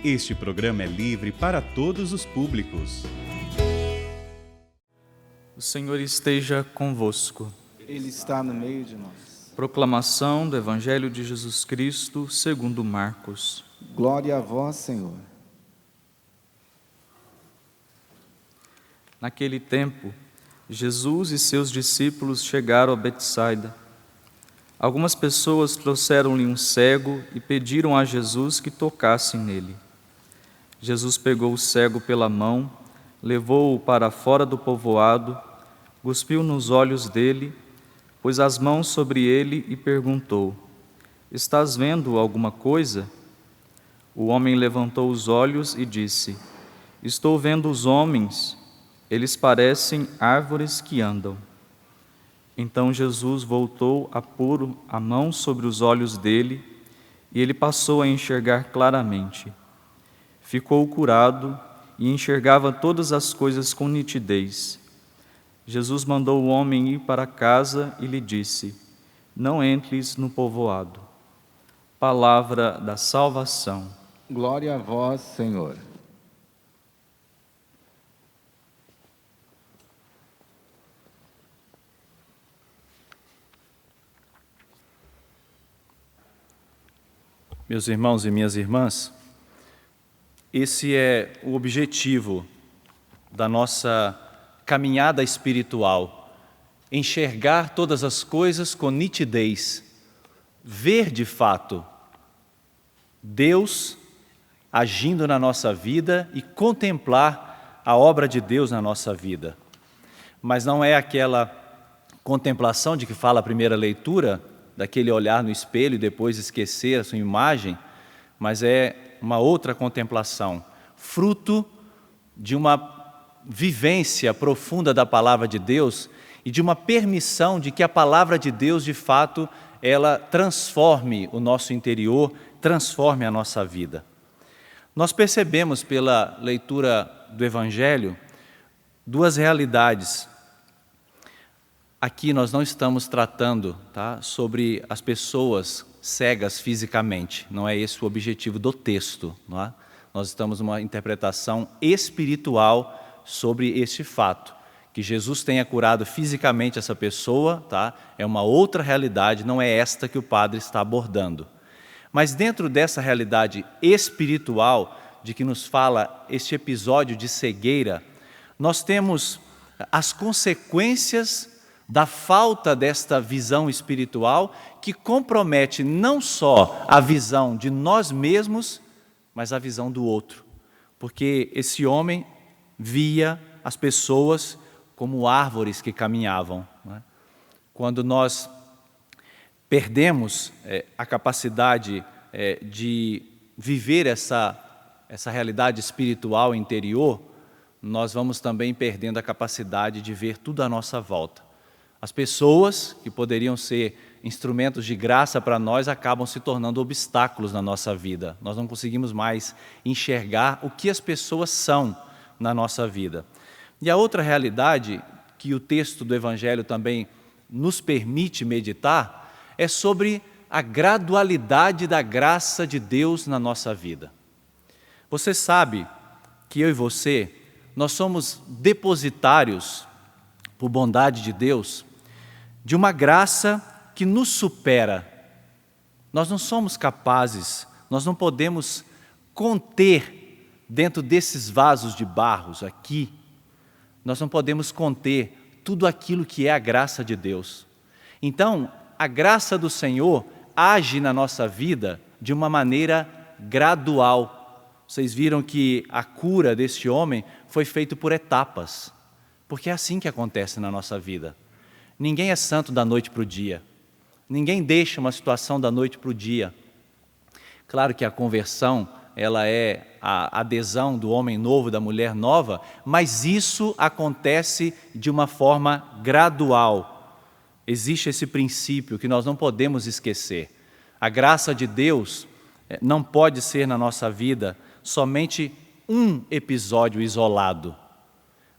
Este programa é livre para todos os públicos. O Senhor esteja convosco. Ele está no meio de nós. Proclamação do Evangelho de Jesus Cristo segundo Marcos. Glória a vós, Senhor. Naquele tempo, Jesus e seus discípulos chegaram a Betsaida. Algumas pessoas trouxeram-lhe um cego e pediram a Jesus que tocasse nele. Jesus pegou o cego pela mão, levou-o para fora do povoado, cuspiu nos olhos dele, pôs as mãos sobre ele e perguntou: "Estás vendo alguma coisa?" O homem levantou os olhos e disse: "Estou vendo os homens, eles parecem árvores que andam." Então Jesus voltou a pôr a mão sobre os olhos dele e ele passou a enxergar claramente. Ficou curado e enxergava todas as coisas com nitidez. Jesus mandou o homem ir para casa e lhe disse: "Não entres no povoado." Palavra da salvação. Glória a vós, Senhor. Meus irmãos e minhas irmãs, esse é o objetivo da nossa caminhada espiritual: enxergar todas as coisas com nitidez, ver de fato Deus agindo na nossa vida e contemplar a obra de Deus na nossa vida. Mas não é aquela contemplação de que fala a primeira leitura, daquele olhar no espelho e depois esquecer a sua imagem, mas é uma outra contemplação, fruto de uma vivência profunda da palavra de Deus e de uma permissão de que a palavra de Deus, de fato, ela transforme o nosso interior, transforme a nossa vida. Nós percebemos pela leitura do Evangelho duas realidades. Aqui nós não estamos tratando, sobre as pessoas cegas fisicamente, não é esse o objetivo do texto. Não é? Nós estamos numa interpretação espiritual sobre este fato. Que Jesus tenha curado fisicamente essa pessoa, é uma outra realidade, não é esta que o padre está abordando. Mas dentro dessa realidade espiritual, de que nos fala este episódio de cegueira, nós temos as consequências da falta desta visão espiritual que compromete não só a visão de nós mesmos, mas a visão do outro. Porque esse homem via as pessoas como árvores que caminhavam. Não é? Quando nós perdemos a capacidade de viver essa realidade espiritual interior, nós vamos também perdendo a capacidade de ver tudo à nossa volta. As pessoas que poderiam ser instrumentos de graça para nós acabam se tornando obstáculos na nossa vida. Nós não conseguimos mais enxergar o que as pessoas são na nossa vida. E a outra realidade que o texto do Evangelho também nos permite meditar é sobre a gradualidade da graça de Deus na nossa vida. Você sabe que eu e você, nós somos depositários, por bondade de Deus, de uma graça que nos supera. Nós não somos capazes, nós não podemos conter dentro desses vasos de barros aqui, nós não podemos conter tudo aquilo que é a graça de Deus. Então, a graça do Senhor age na nossa vida de uma maneira gradual. Vocês viram que a cura desse homem foi feita por etapas, porque é assim que acontece na nossa vida. Ninguém é santo da noite para o dia. Ninguém deixa uma situação da noite para o dia. Claro que a conversão, ela é a adesão do homem novo, da mulher nova, mas isso acontece de uma forma gradual. Existe esse princípio que nós não podemos esquecer. A graça de Deus não pode ser na nossa vida somente um episódio isolado.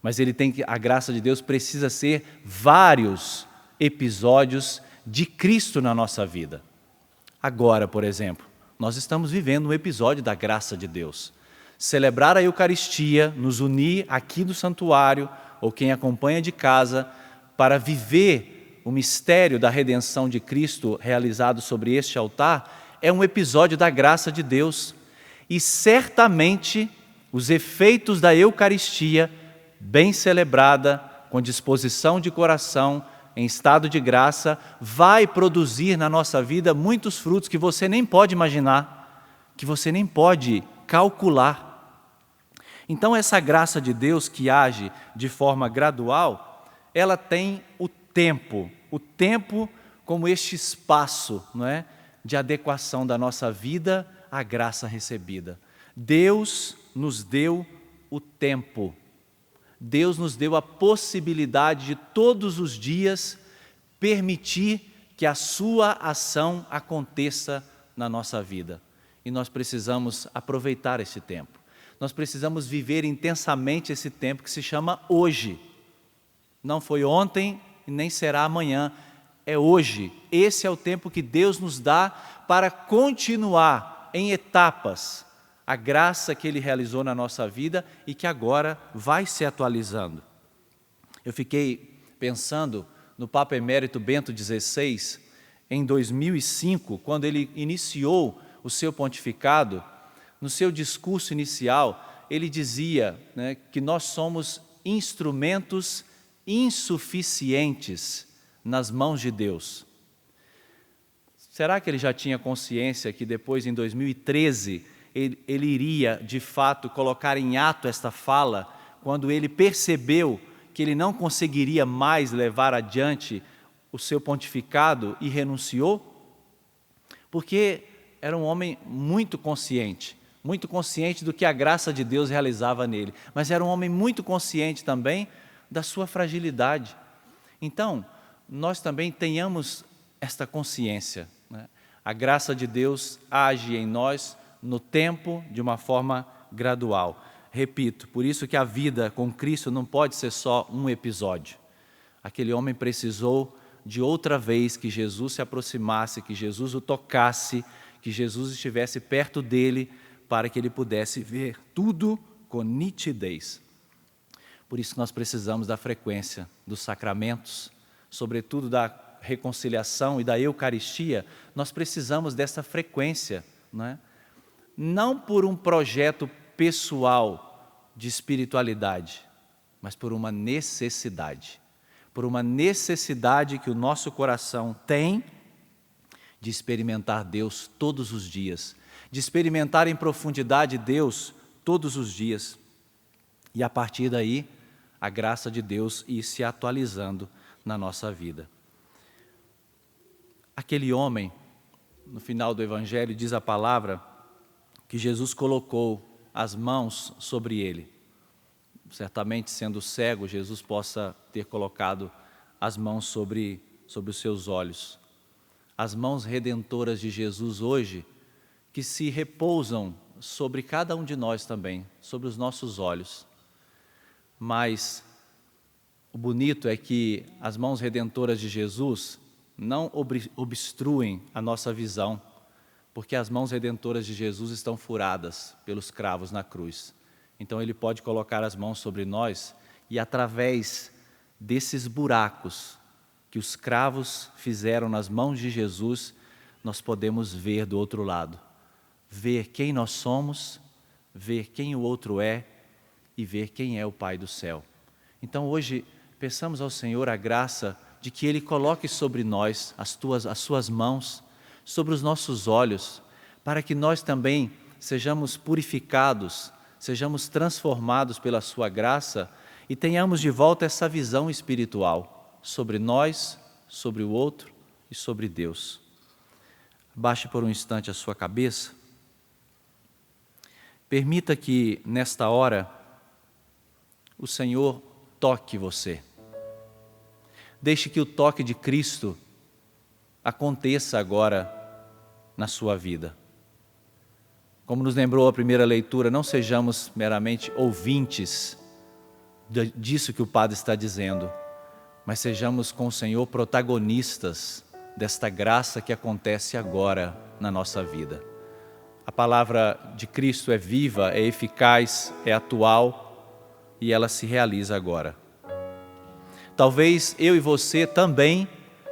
Mas a graça de Deus precisa ser vários episódios de Cristo na nossa vida. Agora, por exemplo, Nós estamos vivendo um episódio da graça de Deus. Celebrar a Eucaristia, nos unir aqui no santuário, ou quem acompanha de casa, para viver o mistério da redenção de Cristo realizado sobre este altar, é um episódio da graça de Deus. E certamente os efeitos da Eucaristia, bem celebrada, com disposição de coração, em estado de graça, vai produzir na nossa vida muitos frutos que você nem pode imaginar, que você nem pode calcular. Então essa graça de Deus que age de forma gradual, ela tem o tempo como este espaço, não é, de adequação da nossa vida à graça recebida. Deus nos deu o tempo. Deus nos deu a possibilidade de todos os dias permitir que a sua ação aconteça na nossa vida. E nós precisamos aproveitar esse tempo. Nós precisamos viver intensamente esse tempo que se chama hoje. Não foi ontem e nem será amanhã, é hoje. Esse é o tempo que Deus nos dá para continuar em etapas a graça que Ele realizou na nossa vida e que agora vai se atualizando. Eu fiquei pensando no Papa Emérito Bento XVI, em 2005, quando ele iniciou o seu pontificado. No seu discurso inicial, ele dizia, né, que nós somos instrumentos insuficientes nas mãos de Deus. Será que ele já tinha consciência que depois, em 2013, ele iria, de fato, colocar em ato esta fala, quando ele percebeu que ele não conseguiria mais levar adiante o seu pontificado e renunciou? Porque era um homem muito consciente do que a graça de Deus realizava nele, mas era um homem muito consciente também da sua fragilidade. Então, nós também tenhamos esta consciência, né? A graça de Deus age em nós no tempo, de uma forma gradual. Repito, por isso que a vida com Cristo não pode ser só um episódio. Aquele homem precisou de outra vez que Jesus se aproximasse, que Jesus o tocasse, que Jesus estivesse perto dele, para que ele pudesse ver tudo com nitidez. Por isso nós precisamos da frequência dos sacramentos, sobretudo da reconciliação e da Eucaristia. Nós precisamos dessa frequência, não é? Não por um projeto pessoal de espiritualidade, mas por uma necessidade. Por uma necessidade que o nosso coração tem de experimentar Deus todos os dias, de experimentar em profundidade Deus todos os dias. E a partir daí, a graça de Deus ir se atualizando na nossa vida. Aquele homem, no final do Evangelho, diz a palavra que Jesus colocou as mãos sobre ele. Certamente, sendo cego, Jesus possa ter colocado as mãos sobre os seus olhos. As mãos redentoras de Jesus hoje, que se repousam sobre cada um de nós também, sobre os nossos olhos. Mas o bonito é que as mãos redentoras de Jesus não obstruem a nossa visão, porque as mãos redentoras de Jesus estão furadas pelos cravos na cruz. Então Ele pode colocar as mãos sobre nós e através desses buracos que os cravos fizeram nas mãos de Jesus, nós podemos ver do outro lado. Ver quem nós somos, ver quem o outro é e ver quem é o Pai do céu. Então hoje peçamos ao Senhor a graça de que Ele coloque sobre nós as suas mãos, sobre os nossos olhos, para que nós também sejamos purificados, sejamos transformados pela sua graça e tenhamos de volta essa visão espiritual sobre nós, sobre o outro e sobre Deus. Baixe por um instante a sua cabeça. Permita que nesta hora o Senhor toque você. Deixe que o toque de Cristo aconteça agora na sua vida. Como nos lembrou a primeira leitura, não sejamos meramente ouvintes disso que o Padre está dizendo, mas sejamos com o Senhor protagonistas desta graça que acontece agora na nossa vida. A palavra de Cristo é viva, é eficaz, é atual e ela se realiza agora. Talvez eu e você também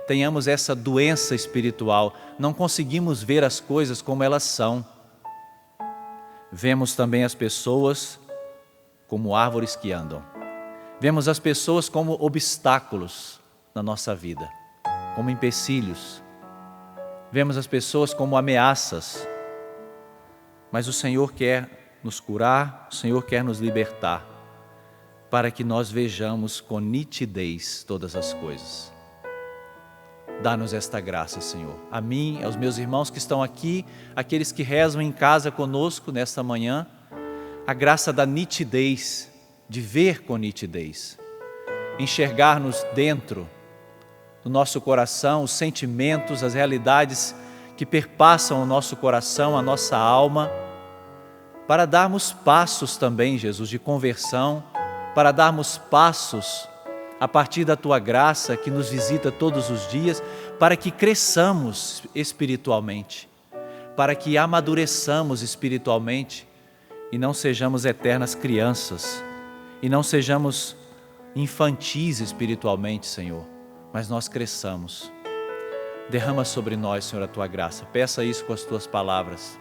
tenhamos essa doença espiritual, não conseguimos ver as coisas como elas são. Vemos também as pessoas como árvores que andam. Vemos as pessoas como obstáculos na nossa vida, como empecilhos. Vemos as pessoas como ameaças. Mas o Senhor quer nos curar, o Senhor quer nos libertar, para que nós vejamos com nitidez todas as coisas. Dá-nos esta graça, Senhor. A mim, aos meus irmãos que estão aqui, aqueles que rezam em casa conosco nesta manhã, a graça da nitidez, de ver com nitidez, enxergar-nos dentro do nosso coração, os sentimentos, as realidades que perpassam o nosso coração, a nossa alma, para darmos passos também, Jesus, de conversão, para darmos passos a partir da Tua graça que nos visita todos os dias, para que cresçamos espiritualmente, para que amadureçamos espiritualmente e não sejamos eternas crianças, e não sejamos infantis espiritualmente, Senhor, mas nós cresçamos. Derrama sobre nós, Senhor, a Tua graça. Peça isso com as Tuas palavras.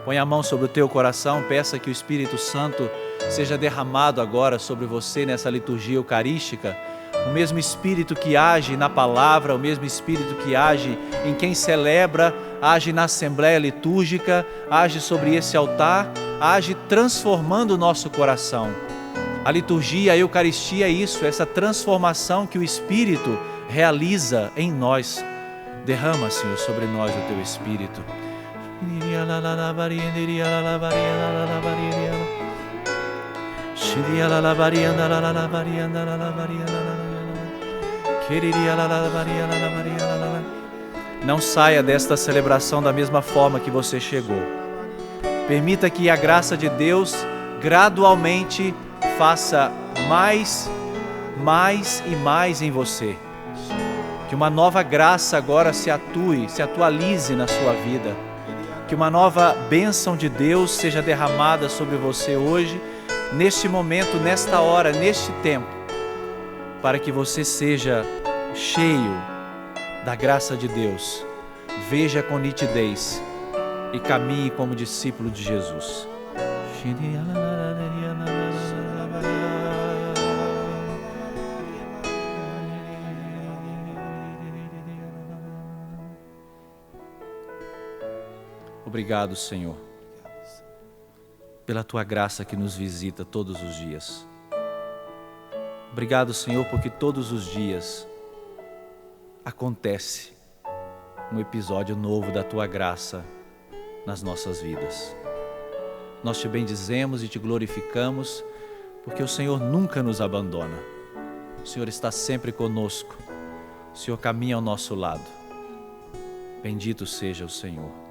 Põe a mão sobre o teu coração, peça que o Espírito Santo seja derramado agora sobre você nessa liturgia eucarística. O mesmo Espírito que age na palavra, o mesmo Espírito que age em quem celebra, age na Assembleia Litúrgica, age sobre esse altar, age transformando o nosso coração. A liturgia, a Eucaristia é isso, essa transformação que o Espírito realiza em nós. Derrama, Senhor, sobre nós o Teu Espírito. Não saia desta celebração da mesma forma que você chegou. Permita que a graça de Deus gradualmente faça mais e mais em você. Que uma nova graça agora se atue, se atualize na sua vida. Que uma nova bênção de Deus seja derramada sobre você hoje, neste momento, nesta hora, neste tempo, para que você seja cheio da graça de Deus, veja com nitidez e caminhe como discípulo de Jesus. Obrigado, Senhor, pela Tua graça que nos visita todos os dias. Obrigado, Senhor, porque todos os dias acontece um episódio novo da Tua graça nas nossas vidas. Nós Te bendizemos e Te glorificamos, porque o Senhor nunca nos abandona. O Senhor está sempre conosco. O Senhor caminha ao nosso lado. Bendito seja o Senhor.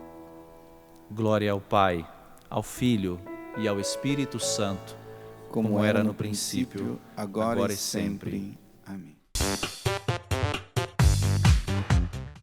Glória ao Pai, ao Filho e ao Espírito Santo, como era no princípio, agora e sempre. Amém.